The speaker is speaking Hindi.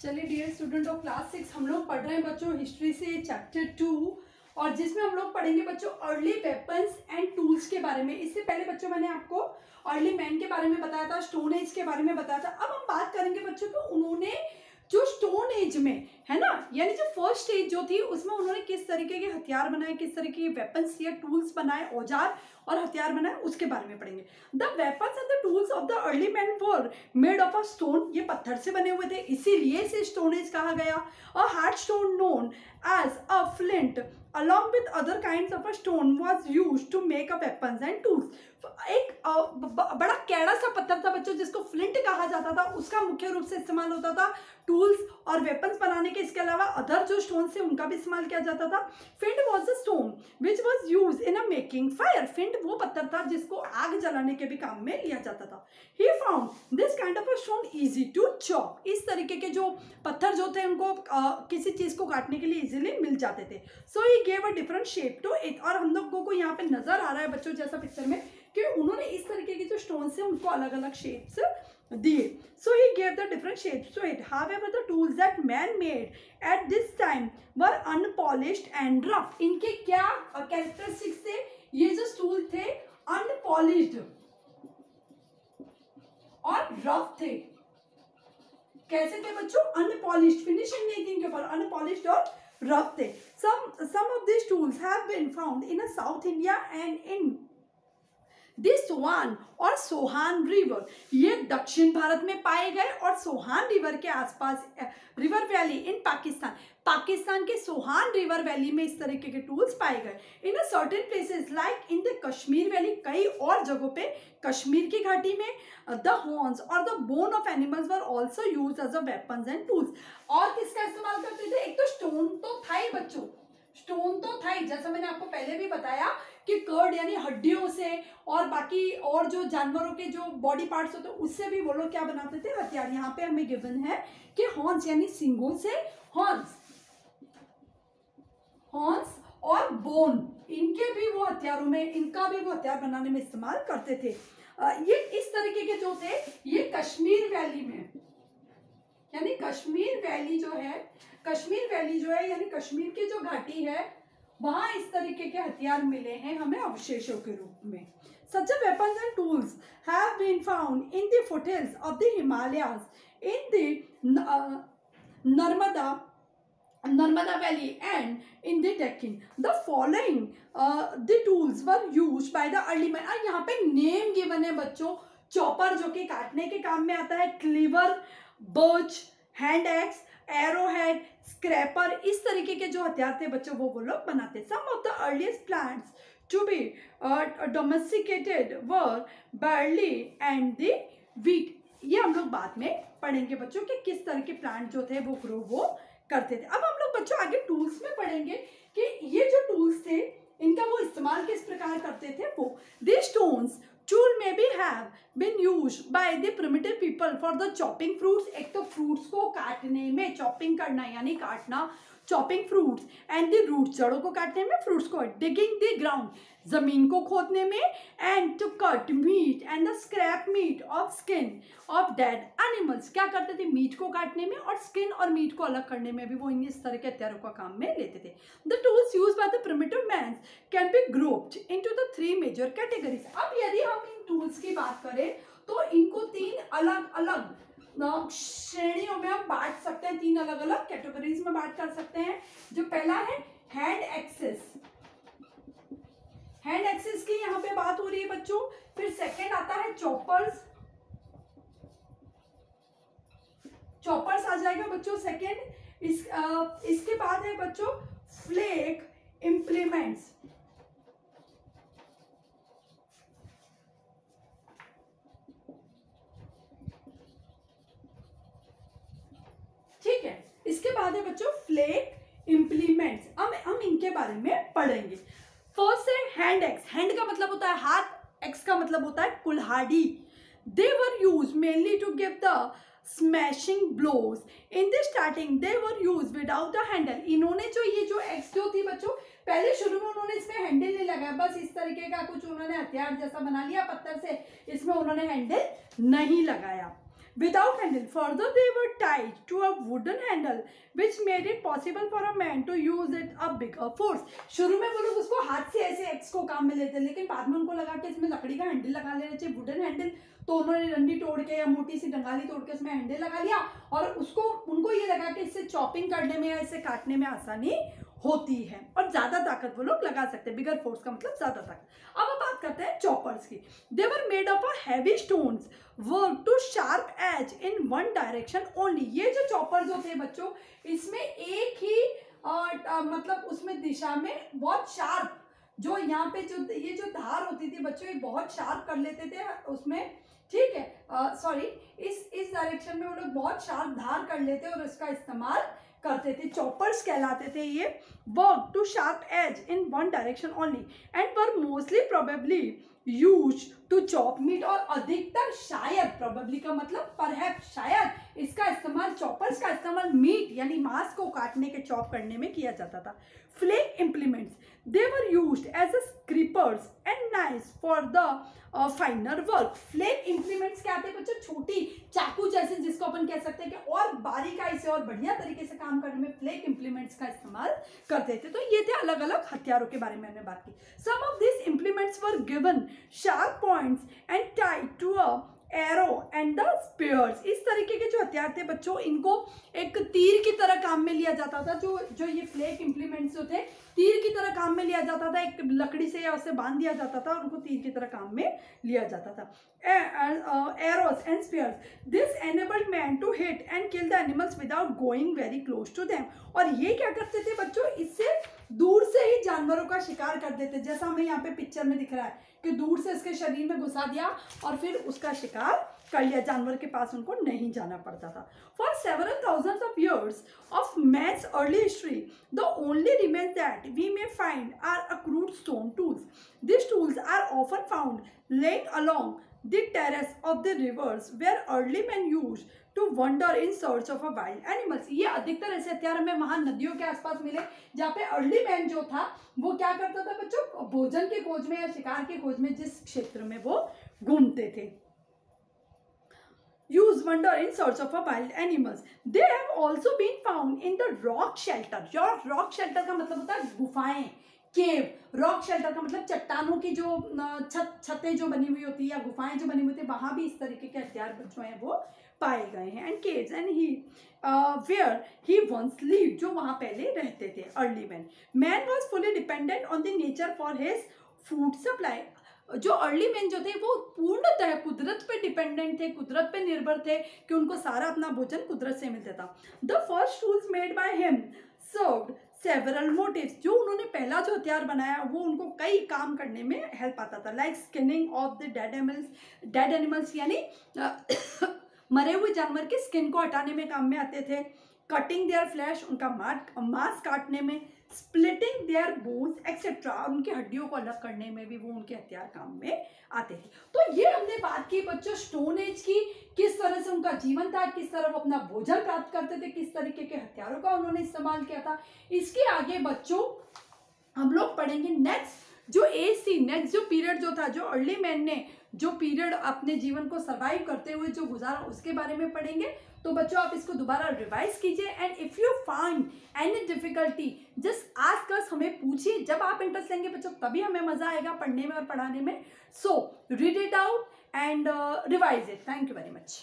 चलिए डियर स्टूडेंट ऑफ क्लास 6, हम लोग पढ़ रहे हैं बच्चों हिस्ट्री से चैप्टर 2 और जिसमें हम लोग पढ़ेंगे बच्चों अर्ली वेपन्स एंड टूल्स के बारे में। इससे पहले बच्चों मैंने आपको अर्ली मैन के बारे में बताया था, स्टोन एज के बारे में बताया था। अब हम बात करेंगे बच्चों कि उन्होंने जो स्टोन एज में है ना, यानी जो फर्स्ट एज जो थी उसमें उन्होंने किस तरीके के हथियार बनाए, किस तरीके के वेपन्स या टूल्स बनाए, औजार और हथियार बनाए, उसके बारे में पढ़ेंगे। The weapons and the tools of the early man were made of a stone, ये पत्थर से बने हुए थे, इसीलिए इसे स्टोन एज कहा गया। A hard stone known as a flint along with other kinds of a stone was used to make a weapons and tools। एक बड़ा कैड़ा सा पत्थर था बच्चों जिसको फ्लिंट कहा जाता था, उसका मुख्य रूप से इस्तेमाल होता था टूल्स और वेपन्स बनाने के। इसके अलावा अदर जो स्टोन से उनका भी इस्तेमाल किया जाता था। Flint was a stone which was use in a making fire. Flint वो पत्थर था जिसको आग जलाने के भी काम में लिया जाता था। He found this kind of a stone easy to chop. इस तरीके के जो पत्थर जो थे उनको किसी चीज को काटने के लिए इजीली मिल जाते थे। So he gave a different shape to it. और हम लोगों को यहाँ पे नजर आ रहा है बच्चों जैसा पिक्चर में कि उन्होंने इस तरीके के जो स्टोन से उनको अलग अलग शेप्स दिए। So he gave the different shapes to it. However the tools that man made at this time were unpolished and rough. इनके क्या कैरेक्टरिस्टिक्स थे? ये जो टूल थे अनपॉलिश्ड और रफ थे। कैसे थे बच्चों? अनपॉलिश्ड, फिनिशिंग नहीं थी इनके ऊपर, अनपॉलिश्ड और रफ थे। Some of these tools have been found in South India and in the Sohan और सोहान रिवर। ये दक्षिण भारत में पाए गए और सोहान रिवर के आसपास, रिवर वैली इन पाकिस्तान के सोहान रिवर वैली में इस तरीके के टूल्स पाए गए। In a certain places like in the Kashmir valley, कई और जगहों पे कश्मीर की घाटी में द हॉर्न्स और the bone of animals were also used as a weapons and tools. और किसका इस्तेमाल करते थे? एक तो स्टोन तो था ही बच्चों, स्टोन तो था ही, जैसा मैंने आपको पहले भी बताया कि कर्ड यानी हड्डियों से और बाकी और जो जानवरों के जो बॉडी पार्ट्स होते हैं उससे भी वो लोग क्या बनाते थे? हथियार। यहाँ पे हमें गिवन है कि हॉर्न्स यानी सींगों से, हॉर्न्स और बोन, इनके भी वो हथियारों में, इनका भी वो हथियार बनाने में इस्तेमाल करते थे। ये इस तरीके के जो थे ये कश्मीर वैली में, यानी कश्मीर वैली जो है यानी कश्मीर की जो घाटी है वहां इस तरीके के हथियार मिले हैं हमें अवशेषों के रूप में। Such a weapons and tools have been found in the foothills of the Himalayas, in the Narmada Valley and in the Deccan. The following the tools were used by the early man। और यहाँ पे नेम गिवन है बच्चों। चॉपर जो कि काटने के काम में आता है, cleaver, birch, hand axe, arrowhead, scraper, इस तरीके के जो हथियार थे बच्चों वो लोग बनाते। Some of the earliest plants to be domesticated were barley and the wheat. ये हम लोग बाद में पढ़ेंगे बच्चों कि किस तरह के प्लांट जो थे वो ग्रो वो करते थे। अब हम लोग बच्चों आगे टूल्स में पढ़ेंगे कि ये जो टूल्स थे इनका वो इस्तेमाल किस प्रकार करते थे वो। These stones tool may be have been used by the primitive people for the chopping fruits। एक तो फ्रूट्स को काटने में, चॉपिंग करना यानी काटना, chopping fruits, and the roots, जड़ों को काटने में, फ्रूट्स को, डिगिंग द ग्राउंड, जमीन को खोदने में, and to cut meat and the scrape meat off skin of dead animals. क्या करते थे? मीट को काटने में और स्किन और मीट को अलग करने में भी वो इस तरह के हथियारों का काम में लेते थे। The tools use by the primitive man can be grouped into the 3 major categories. अब यदि हम इन टूल्स की बात करें तो इनको 3 अलग अलग श्रेणियों में हम बांट सकते हैं, 3 अलग अलग कैटेगरीज में बांट कर सकते हैं। जो पहला है हैंड एक्सेस, हैंड एक्सेस की यहाँ पे बात हो रही है बच्चों। फिर सेकंड आता है चॉपर्स, चॉपर्स आ जाएगा बच्चों सेकंड। इसके बाद है बच्चों फ्लेक इम्प्लीमेंट्स, ठीक है। इसके बाद है बच्चों फ्लेक इम्प्लीमेंट्स। अब हम इनके बारे में पढ़ेंगे। फर्स्ट है हैंड एक्स। हैंड का मतलब होता है हाथ, एक्स का मतलब होता है कुल्हाड़ी। They were use mainly to give the smashing blows. In the starting they were use without the handle. इन्होंने जो ये जो एक्स जो थी बच्चों, पहले शुरू में उन्होंने इसमें हैंडल नहीं लगाया, बस इस तरीके का कुछ उन्होंने हथियार जैसा बना लिया पत्थर से, इसमें उन्होंने हैंडल नहीं लगाया। without handle. Further, they were tied to a wooden handle, which made it possible for a man to use it a bigger force. शुरू में वो लोग उसको हाथ से ऐसे एक्स को काम में लेते, लेकिन बाद में उनको लगा कि इसमें लकड़ी का हैंडल लगा लेना चाहिए, वुडन हैंडल, तो उन्होंने डंडी तोड़ के या मोटी सी डंगाली तोड़ के उसमें हैंडल लगा लिया, और उसको उनको ये लगा कि इससे चॉपिंग करने में या इसे काटने में आसानी होती है और ज्यादा ताकत वो लोग लगा सकते हैं। बिगर फोर्स का मतलब ज्यादा ताकत। अब हम बात करते हैं चॉपर्स की। They were made of a heavy stones work to sharp edge in one direction only. ये जो चॉपर जो थे बच्चों, इसमें एक ही मतलब उसमें दिशा में बहुत शार्प, जो यहाँ पे जो ये जो धार होती थी बच्चों, ये बहुत शार्प कर लेते थे उसमें, ठीक है, सॉरी, इस डायरेक्शन में वो लोग बहुत शार्प धार कर लेते और उसका इस्तेमाल करते थे। चॉपर्स कहलाते थे ये। Work to sharp edge in one direction only and were mostly probably use to chop meat. और अधिकतर शायद, प्रोबेबली का मतलब परहैप्स, शायद इसका इस्तेमाल, चॉपर्स का इस्तेमाल मीट यानी मांस को काटने के, चॉप करने में किया जाता था। Flake implements, they were used as a scrapers and knifes for the finer work. Flake implements क्या आते हैं बच्चों? छोटी चाकू जैसे, जिसको अपन कह सकते हैं कि और बारीकाई से और बढ़िया तरीके से काम करने में फ्लेक इम्प्लीमेंट्स का इस्तेमाल करते थे। तो ये थे अलग अलग हथियारों के बारे में हमने बात की। Some of this implements were given sharp points and tied to a arrow and the spears. इस तरीके के जो हथियार थे बच्चों, इनको एक तीर की तरह काम में लिया जाता था। जो ये फ्लेक इम्प्लीमेंट्स जो थे, तीर की तरह काम में लिया जाता था, एक लकड़ी से या उसे बांध दिया जाता था और उनको तीर की तरह काम में लिया जाता था। Arrows and spears, this enabled man to hit and kill the animals without going very close to them. और ये क्या करते थे बच्चों? इससे दूर से ही जानवरों का शिकार कर देते, जैसा हमें यहाँ पे पिक्चर में दिख रहा है कि दूर से इसके शरीर में घुसा दिया और फिर उसका शिकार कर लिया, जानवर के पास उनको नहीं जाना पड़ता था। For several thousands of years of man's early history the only remains that we may find are a crude stone tools. This tools are often found lying along the terrace of the rivers where early man used to wander in search of a wild animals. ये अधिकतर ऐसे हथियार हमें वहां नदियों के आसपास मिले, जहाँ पे अर्ली मैन जो था वो क्या करता था बच्चों? भोजन की खोज में या शिकार की खोज में जिस क्षेत्र में वो घूमते थे। use wander in search of a wild animals. They have also been found in the rock shelter. और rock shelter का मतलब होता है गुफाएं, केव। रॉक शेल्टर का मतलब चट्टानों की जो छतें जो बनी हुई होती है या गुफाएं जो बनी हुई होती है, वहां भी इस तरीके के हथियार जो हैं वो पाए गए हैं। And caves and he where he once lived, जो वहां पहले रहते थे early man was fully dependent on the nature for his food supply. जो अर्ली मैन जो थे वो पूर्णतः कुदरत पे डिपेंडेंट थे, कुदरत पे निर्भर थे कि उनको सारा अपना भोजन कुदरत से मिलता था। The first tools made by him served several motives. जो उन्होंने पहला जो हथियार बनाया वो उनको कई काम करने में हेल्प आता था, like skinning of the dead animals यानी मरे हुए जानवर के स्किन को हटाने में काम में आते थे, कटिंग देयर फ्लैश, उनका मांस काटने में, स्प्लिटिंग देयर बोन्स एक्सेट्रा, और उनकी हड्डियों को अलग करने में भी वो उनके हथियार काम में आते थे। तो ये हमने बात की बच्चों स्टोन एज की, किस तरह से उनका जीवन था, किस तरह वो अपना भोजन प्राप्त करते थे, किस तरीके के हथियारों का उन्होंने इस्तेमाल किया था। इसके आगे बच्चों हम लोग पढ़ेंगे नेक्स्ट जो एज थी, नेक्स्ट जो पीरियड जो था, जो अर्ली मैन ने जो पीरियड अपने जीवन को सर्वाइव करते हुए जो गुजारा, उसके बारे में पढ़ेंगे। तो बच्चों आप इसको दोबारा रिवाइज कीजिए and if you find any difficulty just ask us, हमें पूछिए। जब आप इंटरेस्ट लेंगे बच्चों तभी हमें मजा आएगा पढ़ने में और पढ़ाने में। So read it out and revise it. Thank you very much.